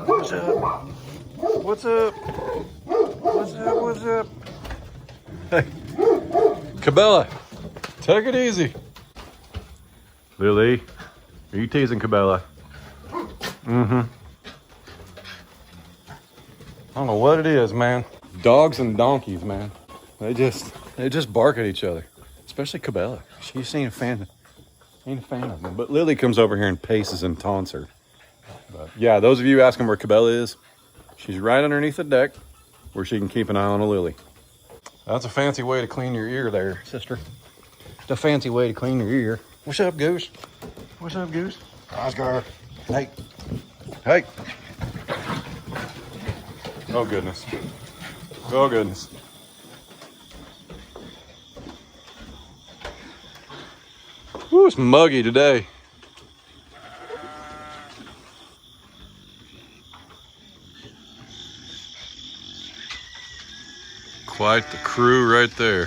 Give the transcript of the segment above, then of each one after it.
What's up? What's up? What's up? What's up? Hey, Cabela, take it easy. Lily, are you teasing Cabela? Mm-hmm. I don't know what it is, man. Dogs and donkeys, man. They just bark at each other. Especially Cabela. She ain't a fan of them. But Lily comes over here and paces and taunts her. But yeah, those of you asking where Cabela is, she's right underneath the deck where she can keep an eye on a Lily. That's a fancy way to clean your ear there, sister. It's a fancy way to clean your ear. What's up, Goose? What's up, Goose? Oscar. Hey. Hey. Oh, goodness. Oh, goodness. Ooh, it's muggy today. Quite the crew right there.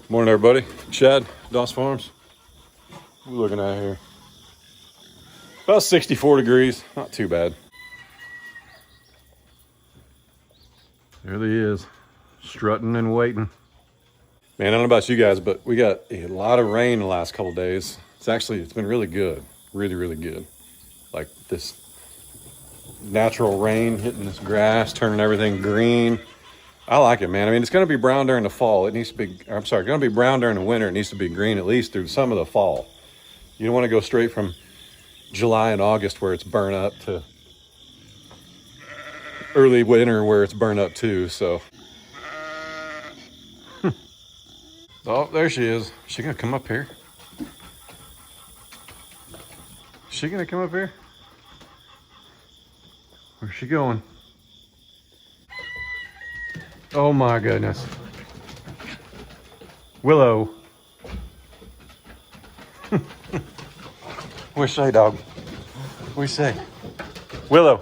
Morning, everybody. Chad, Doss Farms. What are we looking at here? About 64 degrees. Not too bad. There he is, strutting and waiting. Man, I don't know about you guys, but we got a lot of rain the last couple of days. It's been really good. Really, really good. Like this natural rain hitting this grass, turning everything green. I like it, man. I mean, it's going to be brown during the fall. It needs to be, going to be brown during the winter. It needs to be green at least through some of the fall. You don't want to go straight from July and August where it's burnt up to early winter where it's burnt up too, so. Oh, there she is. Is she gonna come up here? Is she gonna come up here? Where's she going? Oh my goodness. Willow. What you say, dog? What you say? Willow.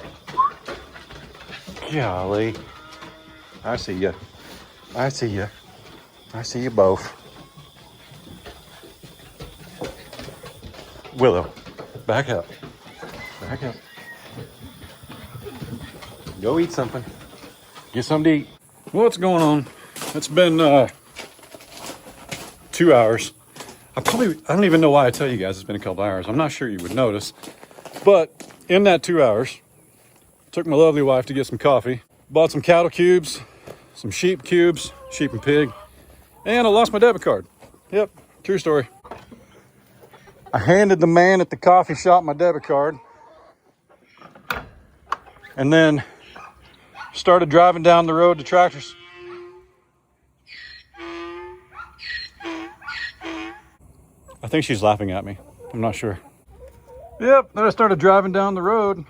Golly. I see you. I see you. I see you both. Willow, back up. Back up. Go eat something. Get something to eat. What's going on? It's been 2 hours. I don't even know why I tell you guys it's been a couple hours. I'm not sure you would notice. But in that 2 hours, took my lovely wife to get some coffee. Bought some cattle cubes, some sheep cubes, sheep and pig. And I lost my debit card. Yep, true story. I handed the man at the coffee shop my debit card. And then started driving down the road to Tractors. I think she's laughing at me. I'm not sure. Yep, then I started driving down the road.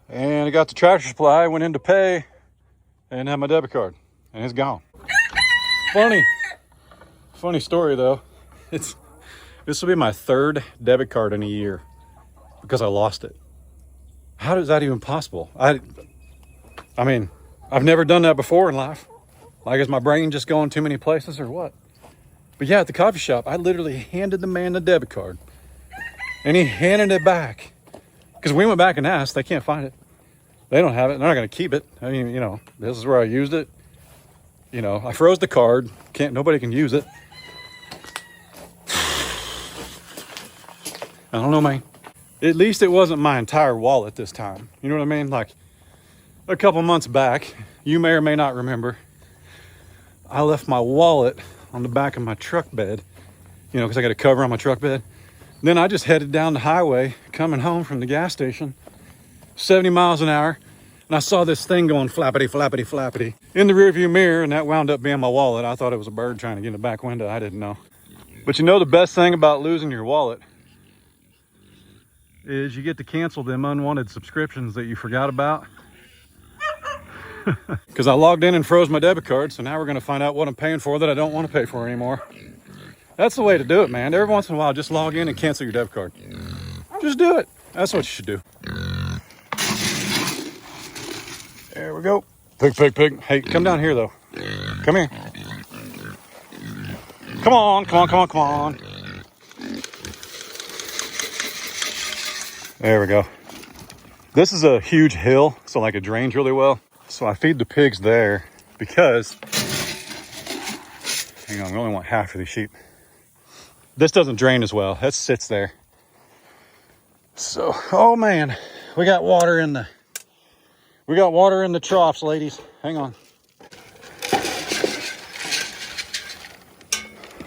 And I got to Tractor Supply, went in to pay, and had my debit card. And it's gone. Funny story though. This will be my third debit card in a year because I lost it. How is that even possible? I mean, I've never done that before in life. Like, is my brain just going too many places or what? But yeah, at the coffee shop, I literally handed the man the debit card and he handed it back because we went back and asked. They can't find it. They don't have it. They're not going to keep it. I mean, this is where I used it. I froze the card. Nobody can use it. I don't know, man. At least it wasn't my entire wallet this time. You know what I mean? Like a couple months back, you may or may not remember, I left my wallet on the back of my truck bed, because I got a cover on my truck bed. Then I just headed down the highway coming home from the gas station, 70 miles an hour. And I saw this thing going flappity, flappity, flappity in the rearview mirror. And that wound up being my wallet. I thought it was a bird trying to get in the back window. I didn't know. But the best thing about losing your wallet is you get to cancel them unwanted subscriptions that you forgot about. Because I logged in and froze my debit card, so now we're going to find out what I'm paying for that I don't want to pay for anymore. That's the way to do it, man. Every once in a while, just log in and cancel your debit card. Just do it. That's what you should do. There we go. Pig. Hey, come down here though. Come here. Come on. There we go. This is a huge hill, so like it drains really well. So I feed the pigs there because, hang on, we only want half of these sheep. This doesn't drain as well. That sits there. So, oh man, we got water in the troughs, ladies. Hang on.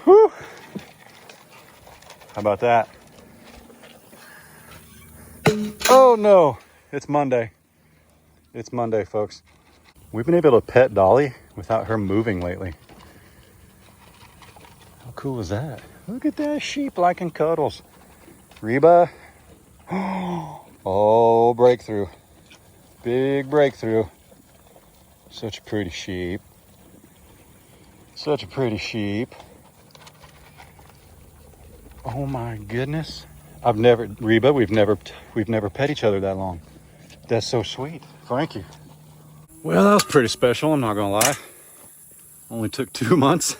Whew. How about that? Oh no, it's Monday. It's Monday, folks. We've been able to pet Dolly without her moving lately. How cool is that? Look at that sheep liking cuddles. Reba. Oh, breakthrough. Big breakthrough. Such a pretty sheep. Such a pretty sheep. Oh my goodness. Reba, we've never pet each other that long. That's so sweet. Thank you. Well, that was pretty special, I'm not gonna lie. Only took 2 months.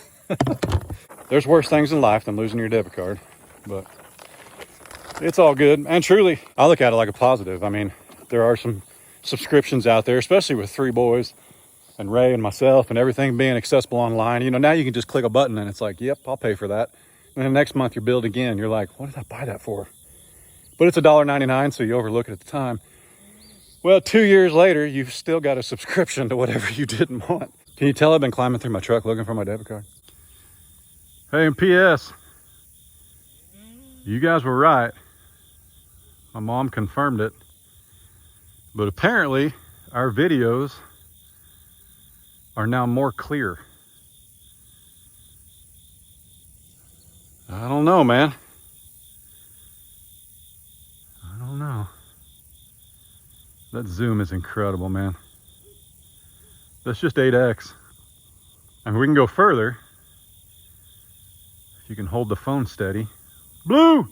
There's worse things in life than losing your debit card, but it's all good. And truly, I look at it like a positive. I mean, there are some subscriptions out there, especially with 3 boys and Ray and myself and everything being accessible online. You know, now you can just click a button and it's like, yep, I'll pay for that. And then next month you're billed again. You're like, what did I buy that for? But it's $1.99, so you overlook it at the time. Well, 2 years later, you've still got a subscription to whatever you didn't want. Can you tell I've been climbing through my truck looking for my debit card? Hey, and P.S. You guys were right. My mom confirmed it. But apparently, our videos are now more clear. I don't know, man. I don't know. That zoom is incredible, man. That's just 8x. And we can go further. If you can hold the phone steady. Blue!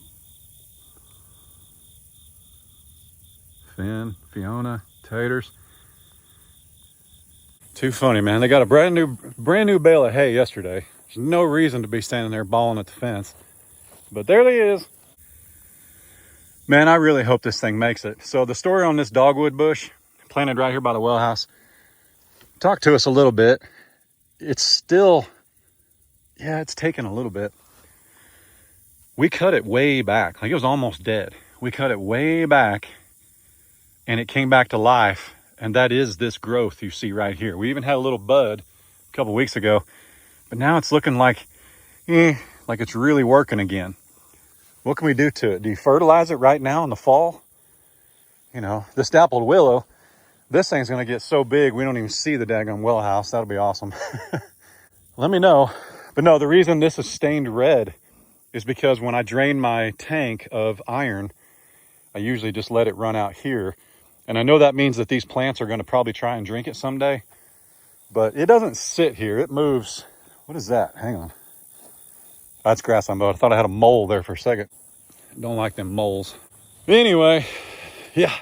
Finn, Fiona, taters. Too funny, man. They got a brand new bale of hay yesterday. There's no reason to be standing there bawling at the fence. But there he is. Man, I really hope this thing makes it. So the story on this dogwood bush, planted right here by the well house, talk to us a little bit. It's still, yeah, it's taken a little bit. We cut it way back, like it was almost dead. We cut it way back and it came back to life. And that is this growth you see right here. We even had a little bud a couple weeks ago, but now it's looking like it's really working again. What can we do to it? Do you fertilize it right now in the fall? You know, this dappled willow, this thing's gonna get so big we don't even see the daggone well house. That'll be awesome. Let me know. But no, the reason this is stained red is because when I drain my tank of iron, I usually just let it run out here. And I know that means that these plants are gonna probably try and drink it someday, but it doesn't sit here, it moves. What is that? Hang on. That's grass on boat. I thought I had a mole there for a second. Don't like them moles. Anyway, yeah.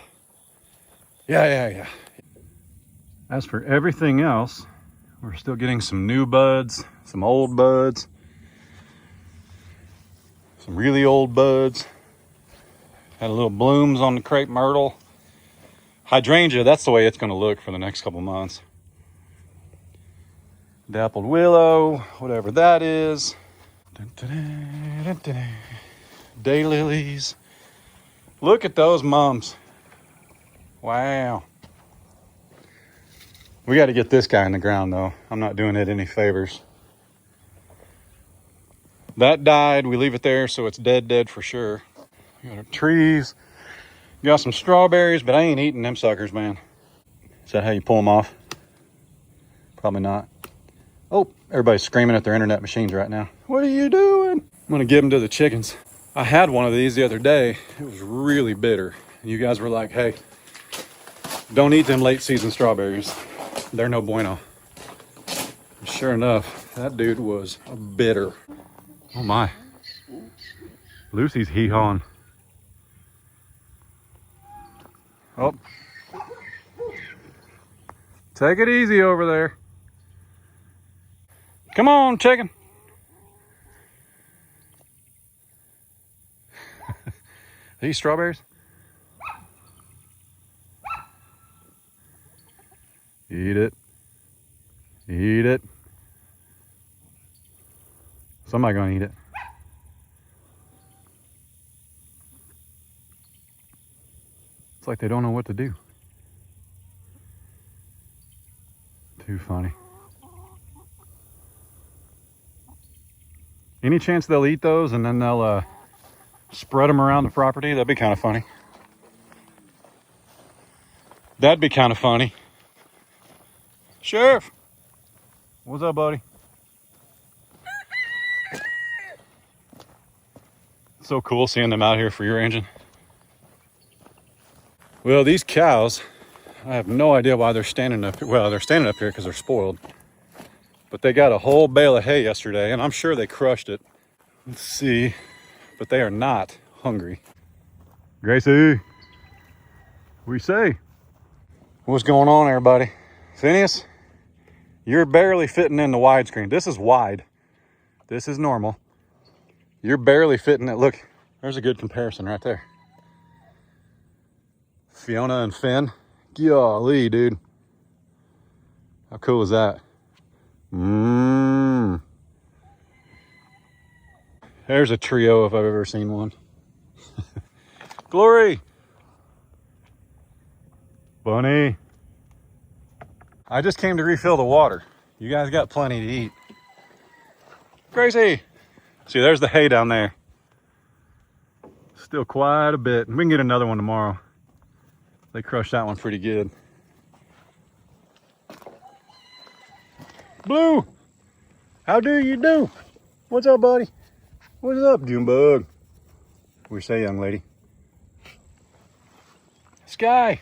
As for everything else, we're still getting some new buds, some old buds, some really old buds. Had little blooms on the crepe myrtle. Hydrangea, that's the way it's gonna look for the next couple months. Dappled willow, whatever that is. Daylilies. Look at those mums. Wow. We got to get this guy in the ground though. I'm not doing it any favors. That died. We leave it there so it's dead for sure. We got our trees. Got some strawberries, but I ain't eating them suckers, man. Is that how you pull them off? Probably not. Oh, everybody's screaming at their internet machines right now. What are you doing? I'm gonna give them to the chickens. I had one of these the other day. It was really bitter. And you guys were like, hey, don't eat them late season strawberries. They're no bueno. And sure enough, that dude was bitter. Oh my. Lucy's hee-hawing. Take it easy over there. Come on, chicken. These strawberries? Eat it. Eat it. Somebody gonna eat it. It's like they don't know what to do. Too funny. Any chance they'll eat those and then they'll spread them around the property? That'd be kind of funny. That'd be kind of funny. Sheriff, what's up, buddy? So cool seeing them out here free ranging. Well, these cows, I have no idea why they're standing up here. Well, they're standing up here because they're spoiled. But they got a whole bale of hay yesterday, and I'm sure they crushed it. Let's see. But they are not hungry. Gracie, what do you say? What's going on, everybody? Phineas, you're barely fitting in the widescreen. This is wide. This is normal. You're barely fitting it. Look, there's a good comparison right there. Fiona and Finn. Golly, dude. How cool is that? There's a trio if I've ever seen one. Glory. Bunny. I just came to refill the water. You guys got plenty to eat. Gracie. See, there's the hay down there. Still quite a bit. We can get another one tomorrow. They crushed that one pretty good. Blue, how do you do? What's up, buddy? What's up, Junebug? What do you say, young lady? Sky.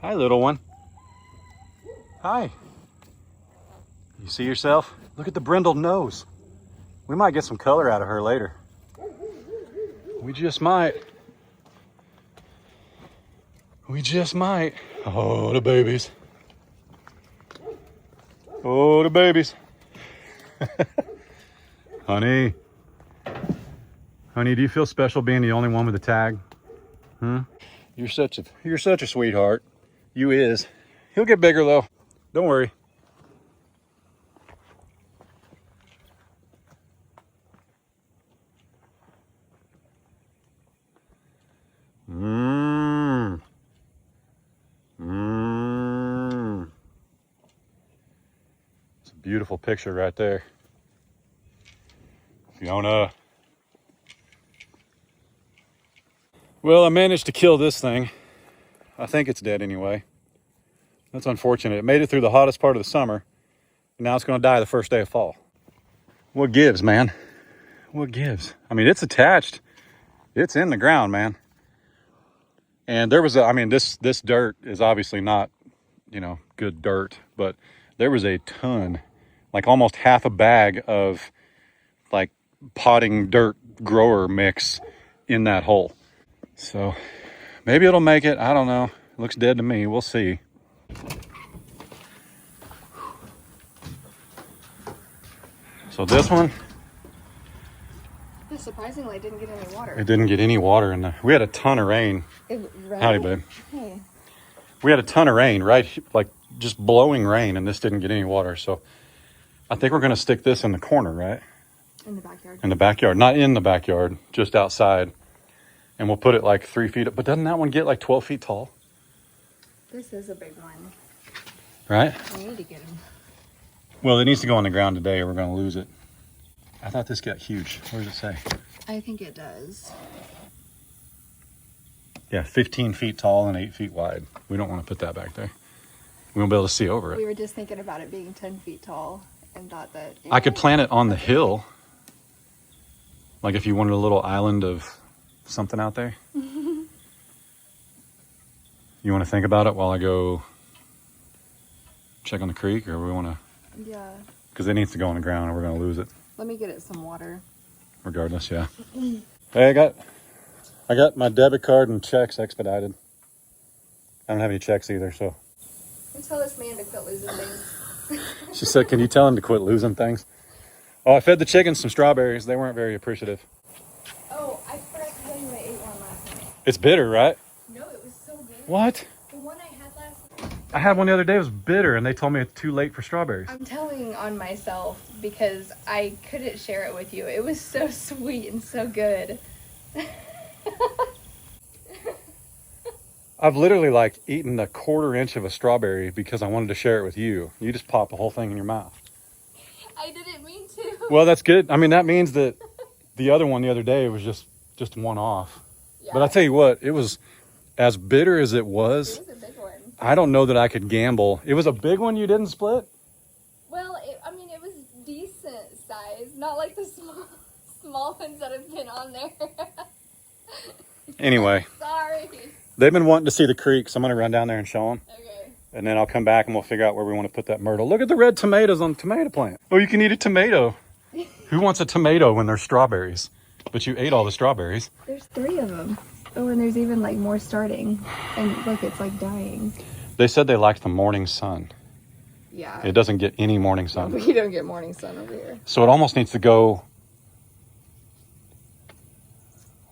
Hi, little one. Hi. You see yourself? Look at the brindled nose. We might get some color out of her later. We just might. We just might. Oh, the babies. Oh, the babies. Honey. Honey, do you feel special being the only one with a tag? You're such a sweetheart. You is. He'll get bigger though. Don't worry. It's a beautiful picture right there. Fiona. Well, I managed to kill this thing. I think it's dead anyway. That's unfortunate. It made it through the hottest part of the summer. And now it's going to die the first day of fall. What gives, man? What gives? I mean, it's attached. It's in the ground, man. And there was this dirt is obviously not, good dirt, but there was a ton, like almost half a bag of like potting dirt grower mix in that hole. So maybe it'll make it. I don't know. It looks dead to me. We'll see. So this one, surprisingly, it didn't get any water. It didn't get any water in there. We had a ton of rain. Howdy, babe. Hey. We had a ton of rain, right? Like just blowing rain, and this didn't get any water. So I think we're going to stick this in the corner, right? In the backyard. In the backyard. Not in the backyard, just outside. And we'll put it like 3 feet up. But doesn't that one get like 12 feet tall? This is a big one. Right? We need to get him. Well, it needs to go on the ground today or we're going to lose it. I thought this got huge. What does it say? I think it does. Yeah, 15 feet tall and 8 feet wide. We don't want to put that back there. We won't be able to see over it. We were just thinking about it being 10 feet tall and thought that... I could plant it on the hill. Like if you wanted a little island of something out there. You want to think about it while I go check on the creek, or we want to... Yeah. Because it needs to go on the ground or we're going to lose it. Let me get it some water. Regardless, yeah. Hey, I got my debit card and checks expedited. I don't have any checks either, so And tell this man to quit losing things. She said, can you tell him to quit losing things? Oh, I fed the chickens some strawberries. They weren't very appreciative. Oh, I forgot to tell you I ate one last night. It's bitter, right? No, it was so good. What? The one I had last night. I had one the other day. It was bitter, and they told me it's too late for strawberries. I'm telling on myself because I couldn't share it with you. It was so sweet and so good. I've literally like eaten a 1/4 inch of a strawberry because I wanted to share it with you. You just pop the whole thing in your mouth. I didn't mean to. Well, that's good. I mean, that means that the other one the other day was just one off. Yeah. But I tell you what, it was as bitter as it was. It was a big one. I don't know that I could gamble. It was a big one you didn't split? Well, I mean, it was decent size. Not like the small ones that have been on there. Anyway. Sorry. They've been wanting to see the creek, so I'm going to run down there and show them. Okay. And then I'll come back and we'll figure out where we want to put that myrtle. Look at the red tomatoes on the tomato plant. Oh, you can eat a tomato. Who wants a tomato when there's strawberries? But you ate all the strawberries. There's 3 of them. Oh, and there's even like more starting. And look, it's like dying. They said they liked the morning sun. Yeah. It doesn't get any morning sun. We don't get morning sun over here. So it almost needs to go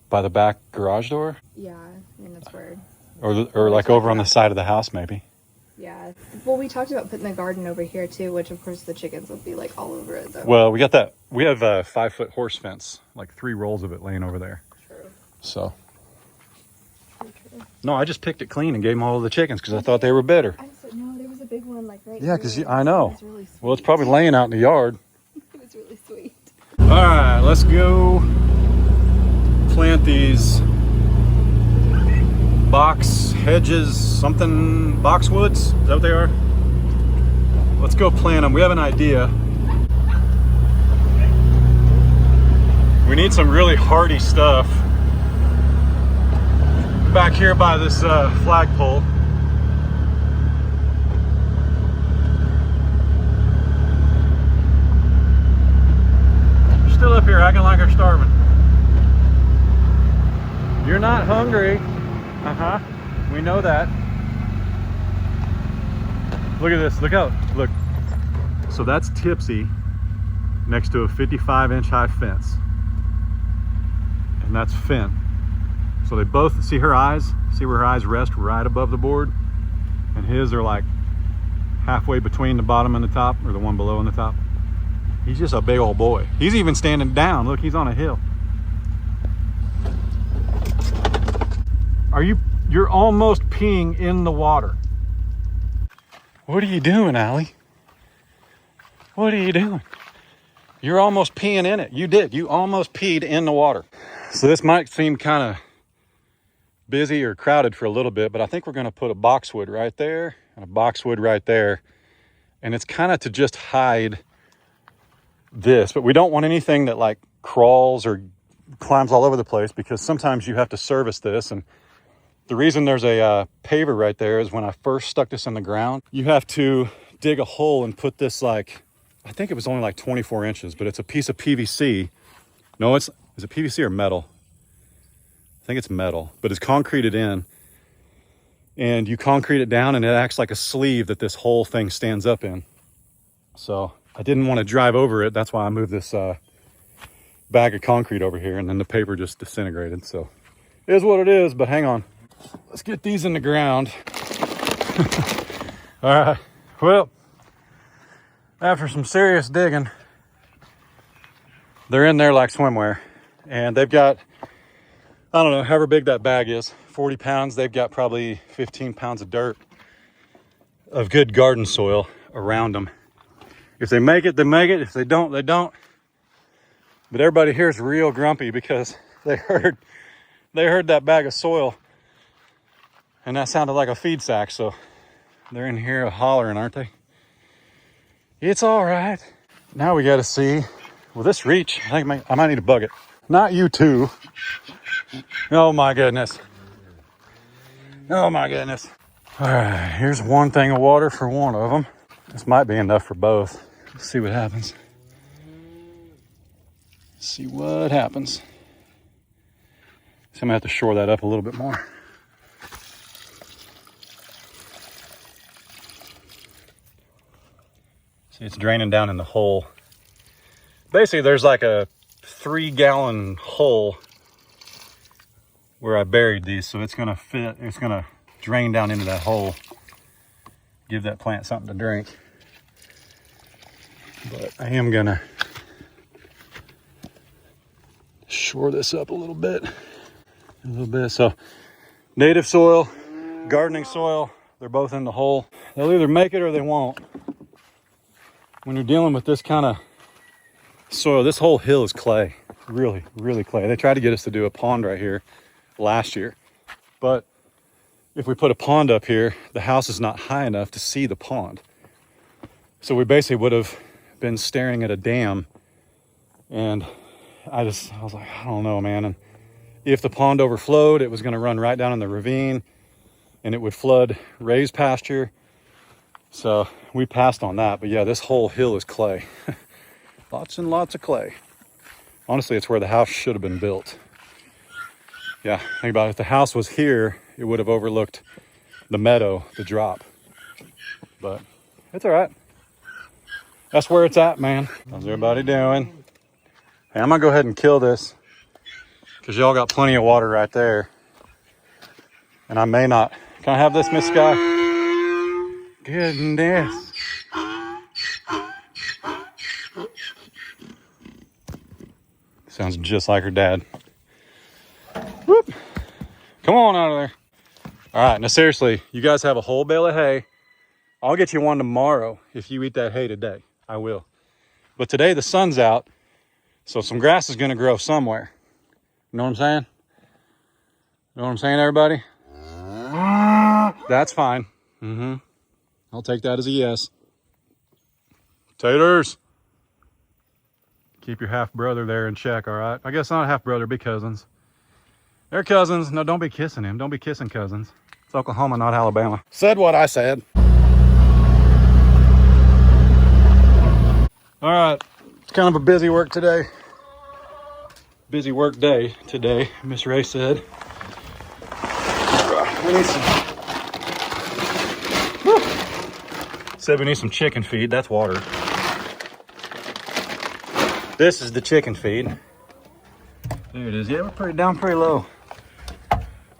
by the back garage door? Yeah, I mean, that's weird. Or like over on the side of the house, maybe. Yeah. Well, we talked about putting the garden over here too, which of course the chickens would be like all over it though. Well, we got that. We have a 5-foot horse fence, like 3 rolls of it laying over there. True. So. True. No, I just picked it clean and gave them all of the chickens because I thought they were bitter. No, there was a big one like right Yeah, here. because I know. It was really sweet. Well, it's probably laying out in the yard. It was really sweet. All right, let's go plant these box hedges, something, boxwoods. Is that what they are? Let's go plant them. We have an idea. We need some really hardy stuff back here by this flagpole. You're still up here acting like you're starving. You're not hungry. Uh-huh. We know that. Look at this. Look out. Look. So that's Tipsy next to a 55-inch high fence. And that's Finn. So they both, see her eyes? See where her eyes rest right above the board? And his are like halfway between the bottom and the top, or the one below and the top. He's just a big old boy. He's even standing down. Look, he's on a hill. You're almost peeing in the water. What are you doing, Allie? What are you doing? You're almost peeing in it. You did. You almost peed in the water. So this might seem kind of busy or crowded for a little bit, but I think we're going to put a boxwood right there and a boxwood right there. And it's kind of to just hide this, but we don't want anything that like crawls or climbs all over the place, because sometimes you have to service this. And the reason there's a paver right there is when I first stuck this in the ground, you have to dig a hole and put this, like, I think it was only like 24 inches, but it's a piece of PVC. No, is it PVC or metal? I think it's metal, but it's concreted in. And you concrete it down and it acts like a sleeve that this whole thing stands up in. So I didn't want to drive over it. That's why I moved this bag of concrete over here, and then the paper just disintegrated. So it is what it is, but hang on. Let's get these in the ground. All right, well, after some serious digging, they're in there like swimwear. And they've got, I don't know, however big that bag is, 40 pounds. They've got probably 15 pounds of dirt, of good garden soil around them. If they make it, they make it. If they don't, they don't. But everybody here is real grumpy because they heard that bag of soil, and that sounded like a feed sack. So they're in here hollering, aren't they? It's all right. Now we got to see. Will this reach? I might need a bucket. Not you two. Oh my goodness. Oh my goodness. All right, here's one thing of water for one of them. This might be enough for both. Let's see what happens. See what happens. So I'm gonna have to shore that up a little bit more. See, it's draining down in the hole. Basically, there's like a 3-gallon hole where I buried these, so it's gonna fit, it's gonna drain down into that hole, give that plant something to drink. But I am gonna shore this up a little bit. So native soil, gardening soil, they're both in the hole. They'll either make it or they won't. When you're dealing with this kind of soil, this whole hill is clay, really, really clay. They tried to get us to do a pond right here last year, but if we put a pond up here, the house is not high enough to see the pond. So we basically would have been staring at a dam, and I was like, I don't know, man. And if the pond overflowed, it was going to run right down in the ravine and it would flood raised pasture. So we passed on that. But yeah, this whole hill is clay. Lots and lots of clay. Honestly, it's where the house should have been built. Yeah, think about it. If the house was here, it would have overlooked the meadow, the drop. But it's all right. That's where it's at, man. How's everybody doing? Hey, I'm gonna go ahead and kill this because y'all got plenty of water right there. And I may not. Can I have this, Miss Sky? Goodness. Sounds just like her dad. Whoop. Come on out of there. All right, now seriously, you guys have a whole bale of hay. I'll get you one tomorrow if you eat that hay today. I will. But today the sun's out, so some grass is gonna grow somewhere. You know what I'm saying? You know what I'm saying, everybody? That's fine. I'll take that as a yes. Taters. Keep your half brother there in check, all right? I guess not a half brother, be cousins. They're cousins. No, don't be kissing him. Don't be kissing cousins. It's Oklahoma, not Alabama. Said what I said. All right, it's kind of a busy work today. Busy work day today, Miss Ray said. We need some. Whew. Said we need some chicken feed. That's water. This is the chicken feed. There it is. Yeah, we're pretty low.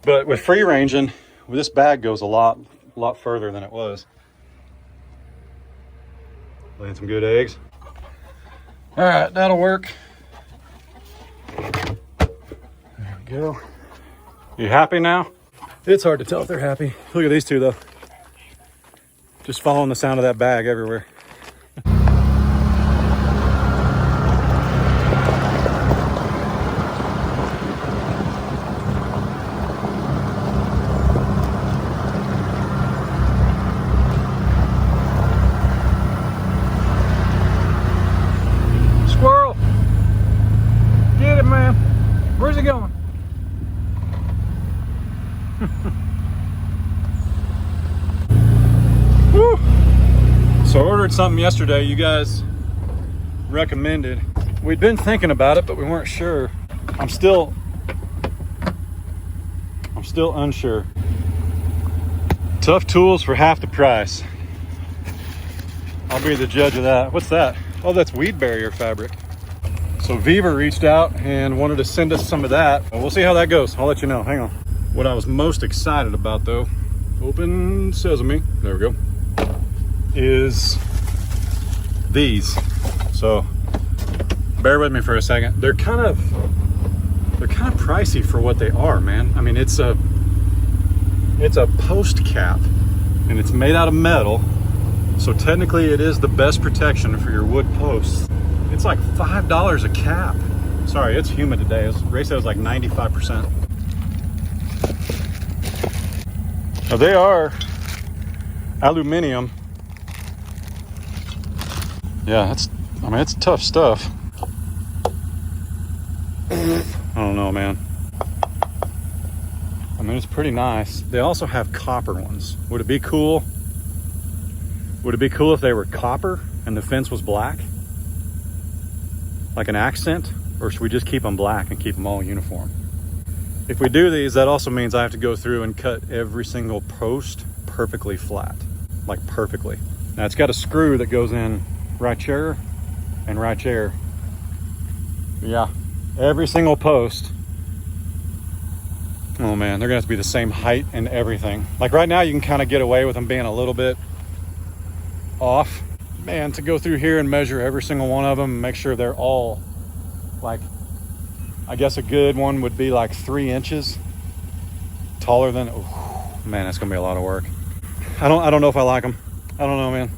But with free ranging, this bag goes a lot further than it was. Laying some good eggs. All right, that'll work. There we go. You happy now? It's hard to tell if they're happy. Look at these two though. Just following the sound of that bag everywhere. Squirrel! Get it, man. Where's he going? Woo. So I ordered something yesterday you guys recommended. We'd been thinking about it, but we weren't sure. I'm still unsure. Tough tools for half the price. I'll be the judge of that. What's that? Oh, that's weed barrier fabric. So Viva reached out and wanted to send us some of that. We'll see how that goes. I'll let you know. Hang on. What I was most excited about though, open sesame, there we go, is these. So bear with me for a second. They're kind of pricey for what they are, man. I mean, it's a post cap and it's made out of metal. So technically it is the best protection for your wood posts. It's like $5 a cap. Sorry, it's humid today. Ray said it was like 95%. Now they are aluminum. Yeah, it's tough stuff. I don't know, man. I mean, it's pretty nice. They also have copper ones. Would it be cool? Would it be cool if they were copper and the fence was black? Like an accent? Or should we just keep them black and keep them all uniform? If we do these, that also means I have to go through and cut every single post perfectly flat. Like perfectly. Now it's got a screw that goes in right there, and right there. Yeah, every single post. Oh man, they're gonna have to be the same height and everything. Like right now, you can kind of get away with them being a little bit off. Man, to go through here and measure every single one of them and make sure they're all like, I guess a good one would be like 3 inches taller than, oh, man, that's gonna be a lot of work. I don't know if I like them. I don't know, man.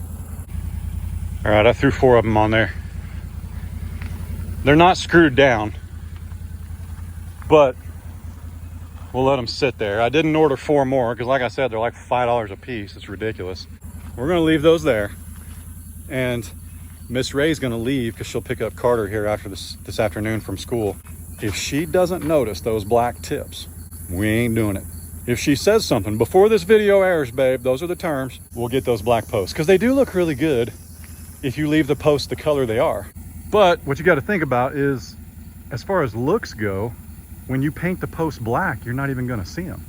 All right, I threw 4 of them on there. They're not screwed down, but we'll let them sit there. I didn't order 4 more because like I said, they're like $5 a piece. It's ridiculous. We're gonna leave those there. And Miss Ray's gonna leave because she'll pick up Carter here after this afternoon from school. If she doesn't notice those black tips, we ain't doing it. If she says something before this video airs, babe, those are the terms, we'll get those black posts. Because they do look really good if you leave the posts the color they are. But what you got to think about is, as far as looks go, when you paint the posts black, you're not even going to see them.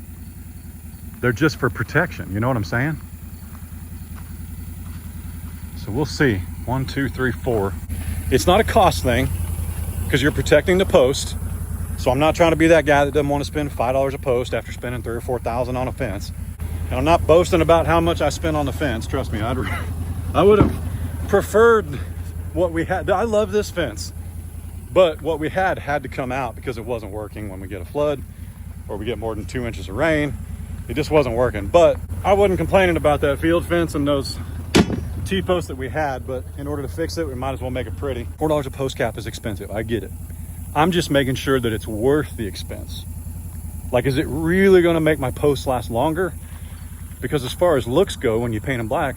They're just for protection. You know what I'm saying? So we'll see. 1, 2, 3, 4. It's not a cost thing because you're protecting the post. So I'm not trying to be that guy that doesn't want to spend $5 a post after spending $3,000 or $4,000 on a fence. And I'm not boasting about how much I spent on the fence. Trust me, I would have preferred what we had. I love this fence, but what we had to come out because it wasn't working when we get a flood or we get more than 2 inches of rain. It just wasn't working. But I wasn't complaining about that field fence and those T-posts that we had, but in order to fix it, we might as well make it pretty. $4 a post cap is expensive. I get it. I'm just making sure that it's worth the expense. Like, is it really going to make my posts last longer? Because as far as looks go, when you paint them black,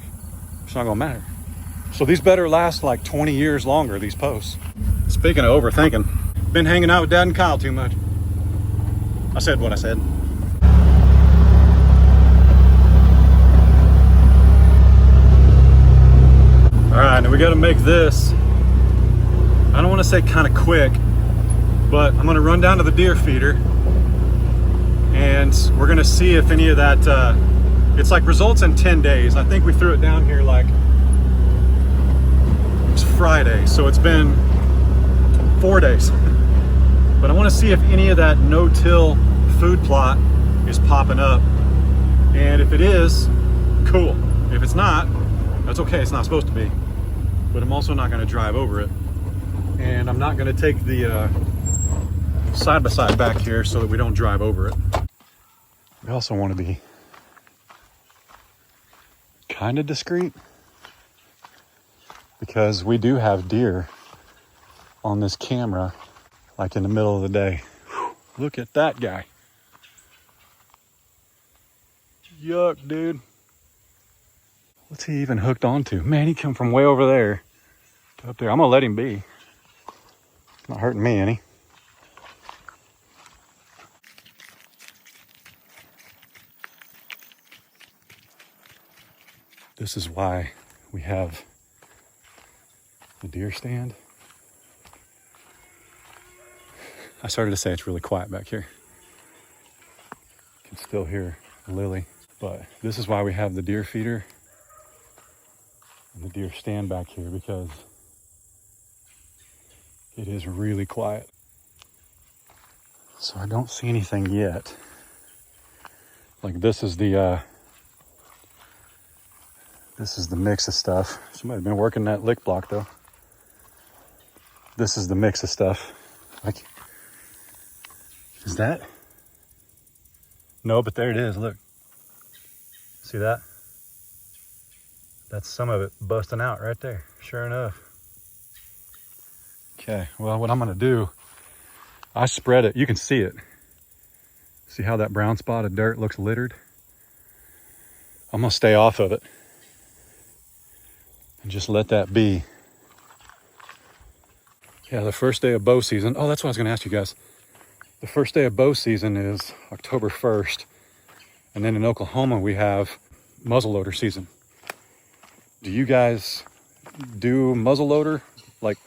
it's not going to matter. So these better last like 20 years longer, these posts. Speaking of overthinking, been hanging out with Dad and Kyle too much. I said what I said. All right, now we got to make this, I don't want to say kind of quick, but I'm going to run down to the deer feeder and we're going to see if any of that, it's like results in 10 days. I think we threw it down here like, it's Friday, so it's been 4 days. But I want to see if any of that no-till food plot is popping up. And if it is, cool. If it's not, that's okay, it's not supposed to be. But I'm also not going to drive over it. And I'm not going to take the side-by-side back here so that we don't drive over it. We also want to be kind of discreet because we do have deer on this camera like in the middle of the day. Whew, look at that guy. Yuck, dude. What's he even hooked onto? Man, he come from way over there to up there. I'm gonna let him be. Not hurting me any. This is why we have the deer stand. I started to say it's really quiet back here. You can still hear Lily, but this is why we have the deer feeder and the deer stand back here, because it is really quiet. So I don't see anything yet. Like this is the mix of stuff. Somebody's been working that lick block though. This is the mix of stuff. Like, is that? No, but there it is, look. See that? That's some of it busting out right there, sure enough. Okay, well, what I'm gonna do, I spread it, you can see it. See how that brown spot of dirt looks littered? I'm gonna stay off of it and just let that be. Yeah, the first day of bow season. Oh, that's what I was gonna ask you guys. The first day of bow season is October 1st. And then in Oklahoma, we have muzzleloader season. Do you guys do muzzleloader? Like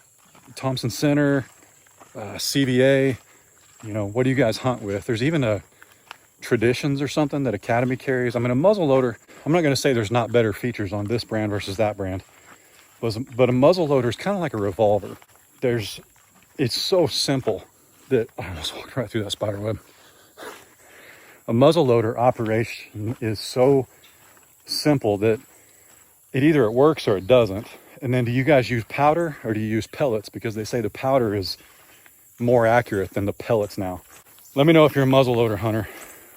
Thompson Center, CVA? You know, what do you guys hunt with? There's even a Traditions or something that Academy carries. I mean, a muzzleloader, I'm not gonna say there's not better features on this brand versus that brand. But a muzzle loader is kind of like a revolver. It's so simple that I almost walked right through that spider web. A muzzle loader operation is so simple that it works or it doesn't. And then do you guys use powder or do you use pellets? Because they say the powder is more accurate than the pellets now. Let me know if you're a muzzle loader hunter,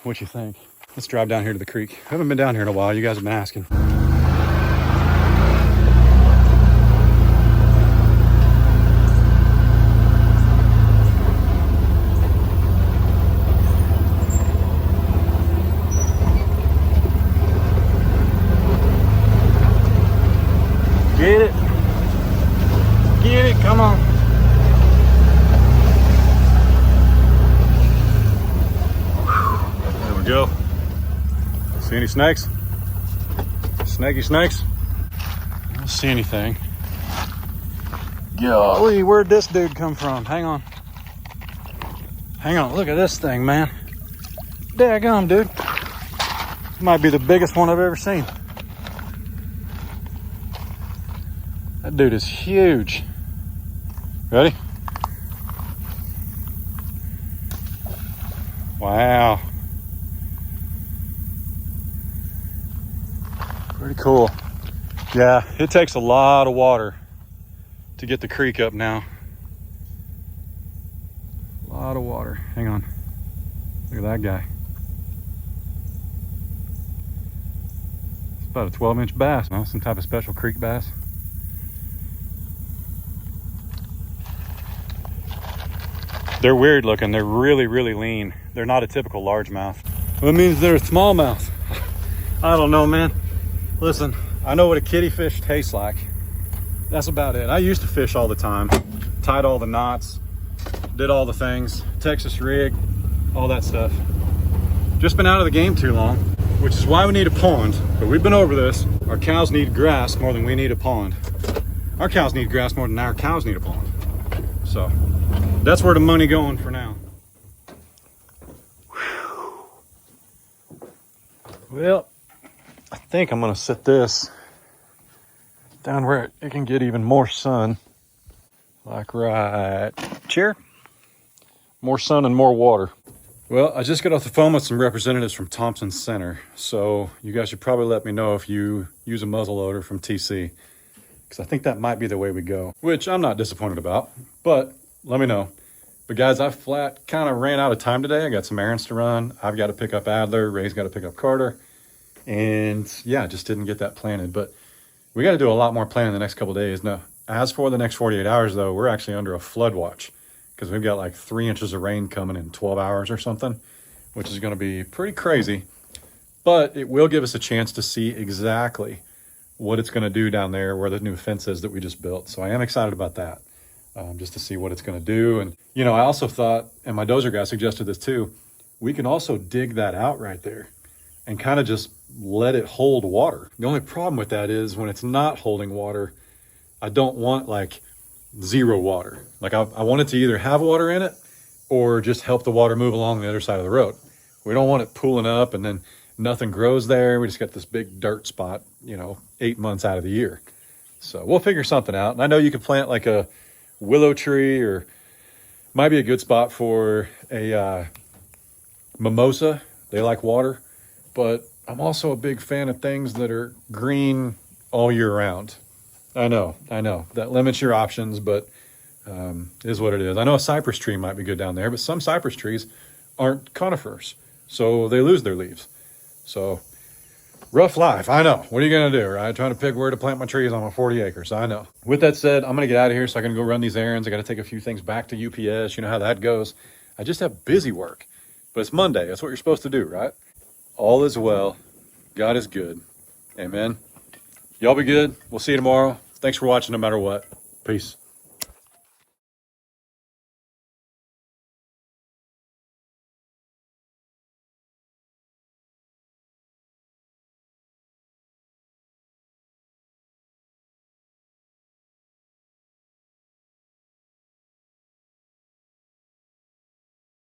what you think. Let's drive down here to the creek. I haven't been down here in a while. You guys have been asking. Get it. Get it. Come on. There we go. See any snakes? Snaky snakes? I don't see anything. Golly, where'd this dude come from? Hang on. Hang on. Look at this thing, man. Daggum, dude. Might be the biggest one I've ever seen. That dude is huge. Ready? Wow. Pretty cool. Yeah, it takes a lot of water to get the creek up now. A lot of water. Hang on. Look at that guy. It's about a 12-inch bass. Well, some type of special creek bass. They're weird looking. They're really, really lean. They're not a typical largemouth. That means they're a smallmouth. I don't know, man. Listen, I know what a kitty fish tastes like. That's about it. I used to fish all the time. Tied all the knots. Did all the things. Texas rig. All that stuff. Just been out of the game too long. Which is why we need a pond. But we've been over this. Our cows need grass more than we need a pond. Our cows need grass more than our cows need a pond. So that's where the money going for now. Whew. Well, I think I'm gonna set this down where it can get even more sun. Like right here. More sun and more water. Well, I just got off the phone with some representatives from Thompson Center. So you guys should probably let me know if you use a muzzle loader from TC. Because I think that might be the way we go. Which I'm not disappointed about, but let me know. But guys, I flat kind of ran out of time today. I got some errands to run. I've got to pick up Adler. Ray's got to pick up Carter. And yeah, just didn't get that planted. But we got to do a lot more planning the next couple of days. Now, as for the next 48 hours, though, we're actually under a flood watch. Because we've got like 3 inches of rain coming in 12 hours or something. Which is going to be pretty crazy. But it will give us a chance to see exactly what it's going to do down there where the new fence is that we just built. So I am excited about that. Just to see what it's going to do. And, you know, I also thought, and my dozer guy suggested this too, we can also dig that out right there and kind of just let it hold water. The only problem with that is when it's not holding water, I don't want like zero water. Like I want it to either have water in it or just help the water move along the other side of the road. We don't want it pooling up and then nothing grows there. We just got this big dirt spot, you know, 8 months out of the year. So we'll figure something out. And I know you could plant like a willow tree, or might be a good spot for a mimosa. They like water, but I'm also a big fan of things that are green all year round. I know that limits your options, but is what it is. I know a cypress tree might be good down there, but some cypress trees aren't conifers, so they lose their leaves. So rough life, I know. What are you going to do, right? Trying to pick where to plant my trees on my 40 acres, I know. With that said, I'm going to get out of here so I can go run these errands. I got to take a few things back to UPS. You know how that goes. I just have busy work. But it's Monday. That's what you're supposed to do, right? All is well. God is good. Amen. Y'all be good. We'll see you tomorrow. Thanks for watching no matter what. Peace.